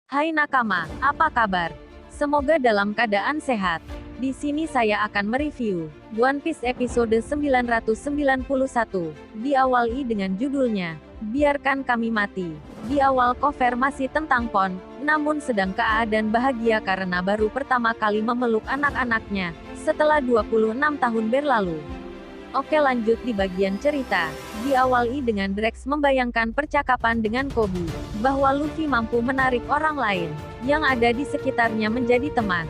Hai nakama, apa kabar? Semoga dalam keadaan sehat. Di sini saya akan mereview One Piece episode 991. Diawali dengan judulnya, Biarkan Kami Mati. Di awal cover masih tentang Pon, namun sedang keadaan bahagia karena baru pertama kali memeluk anak-anaknya, setelah 26 tahun berlalu. Oke, lanjut di bagian cerita. Diawali dengan Drax membayangkan percakapan dengan Koby, bahwa Luffy mampu menarik orang lain yang ada di sekitarnya menjadi teman.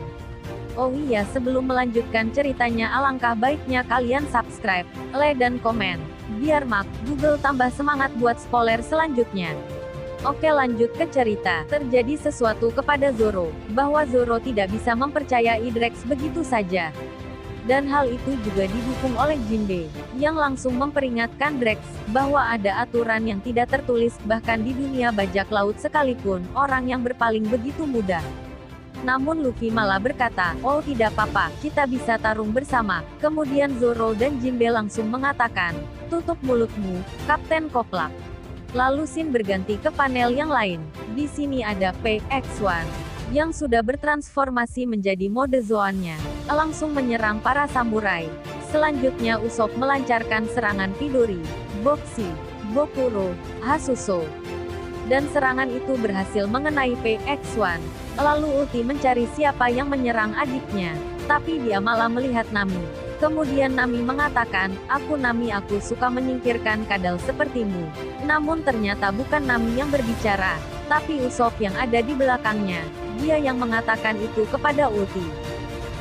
Oh iya, sebelum melanjutkan ceritanya, alangkah baiknya kalian subscribe, like dan komen, biar Google tambah semangat buat spoiler selanjutnya. Oke, lanjut ke cerita. Terjadi sesuatu kepada Zoro, bahwa Zoro tidak bisa mempercayai Drax begitu saja. Dan hal itu juga didukung oleh Jinbe, yang langsung memperingatkan Drax, bahwa ada aturan yang tidak tertulis, bahkan di dunia bajak laut sekalipun, orang yang berpaling begitu mudah. Namun Luffy malah berkata, oh tidak apa-apa, kita bisa tarung bersama. Kemudian Zoro dan Jinbe langsung mengatakan, tutup mulutmu, Kapten Koplak. Lalu scene berganti ke panel yang lain. Di sini ada PX1, yang sudah bertransformasi menjadi mode Zoan-nya, langsung menyerang para samurai. Selanjutnya Usopp melancarkan serangan Chidori, Boxy, Bokuro, Hasuso. Dan serangan itu berhasil mengenai PX1. Lalu Ulti mencari siapa yang menyerang adiknya, tapi dia malah melihat Nami. Kemudian Nami mengatakan, aku Nami, aku suka menyingkirkan kadal sepertimu. Namun ternyata bukan Nami yang berbicara, tapi Usopp yang ada di belakangnya. Dia yang mengatakan itu kepada Ulti.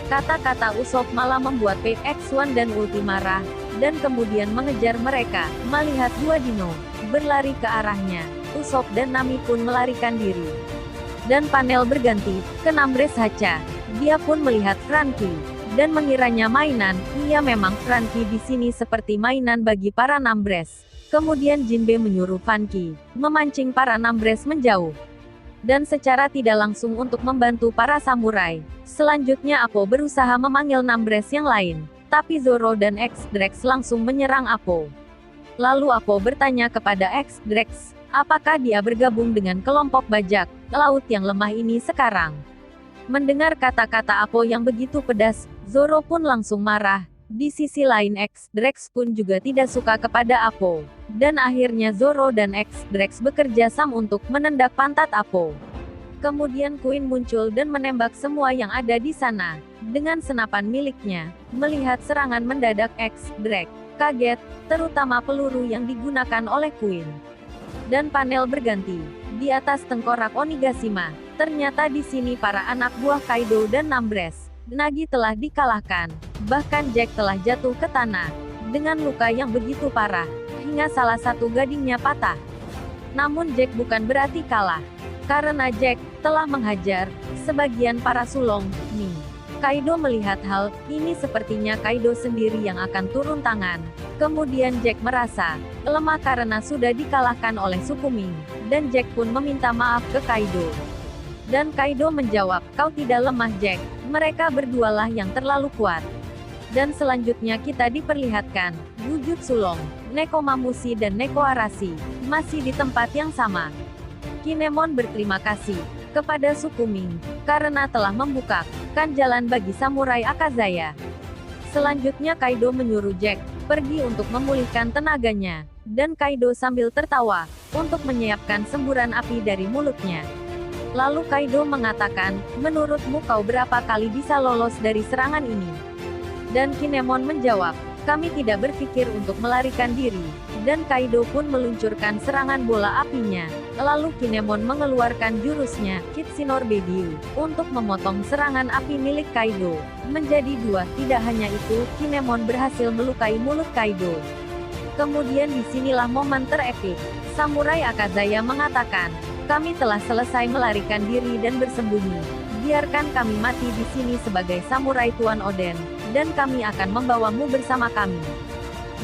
Kata-kata Usopp malah membuat PX1 dan Ulti marah, dan kemudian mengejar mereka. Melihat dua dino berlari ke arahnya, Usopp dan Nami pun melarikan diri. Dan panel berganti ke Nambres Hacha. Dia pun melihat Franky dan mengiranya mainan. Iya, memang Franky di sini seperti mainan bagi para Nambres. Kemudian Jinbe menyuruh Franky memancing para Nambres menjauh, dan secara tidak langsung untuk membantu para samurai. Selanjutnya Apo berusaha memanggil Nambres yang lain, tapi Zoro dan X-Drax langsung menyerang Apo. Lalu Apo bertanya kepada X-Drax, apakah dia bergabung dengan kelompok bajak laut yang lemah ini sekarang? Mendengar kata-kata Apo yang begitu pedas, Zoro pun langsung marah. Di sisi lain X-Drax pun juga tidak suka kepada Apo. Dan akhirnya Zoro dan X-Drax bekerja sama untuk menendak pantat Apo. Kemudian Queen muncul dan menembak semua yang ada di sana dengan senapan miliknya. Melihat serangan mendadak, X-Drax kaget, terutama peluru yang digunakan oleh Queen. Dan panel berganti di atas tengkorak Onigashima. Ternyata di sini para anak buah Kaido dan Nambres Nagi telah dikalahkan. Bahkan Jack telah jatuh ke tanah dengan luka yang begitu parah, hingga salah satu gadingnya patah. Namun Jack bukan berarti kalah, karena Jack telah menghajar sebagian para sulong. Nih, Kaido melihat hal ini, sepertinya Kaido sendiri yang akan turun tangan. Kemudian Jack merasa lemah karena sudah dikalahkan oleh suku Ming, dan Jack pun meminta maaf ke Kaido. Dan Kaido menjawab, kau tidak lemah Jack, mereka berdualah yang terlalu kuat. Dan selanjutnya kita diperlihatkan, wujud sulong, Nekomamushi dan Neko Arashi, masih di tempat yang sama. Kinemon berterima kasih kepada suku Ming, karena telah membukakan jalan bagi samurai Akazaya. Selanjutnya Kaido menyuruh Jack pergi untuk memulihkan tenaganya, dan Kaido sambil tertawa, untuk menyiapkan semburan api dari mulutnya. Lalu Kaido mengatakan, menurutmu kau berapa kali bisa lolos dari serangan ini? Dan Kinemon menjawab, kami tidak berpikir untuk melarikan diri. Dan Kaido pun meluncurkan serangan bola apinya. Lalu Kinemon mengeluarkan jurusnya, Kitsinor Beidyu, untuk memotong serangan api milik Kaido menjadi dua. Tidak hanya itu, Kinemon berhasil melukai mulut Kaido. Kemudian disinilah momen terepik. Samurai Akazaya mengatakan, kami telah selesai melarikan diri dan bersembunyi. Biarkan kami mati di sini sebagai samurai Tuan Oden, dan kami akan membawamu bersama kami.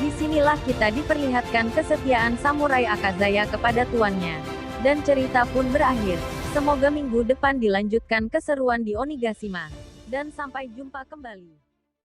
Disinilah kita diperlihatkan kesetiaan samurai Akazaya kepada tuannya. Dan cerita pun berakhir. Semoga minggu depan dilanjutkan keseruan di Onigashima. Dan sampai jumpa kembali.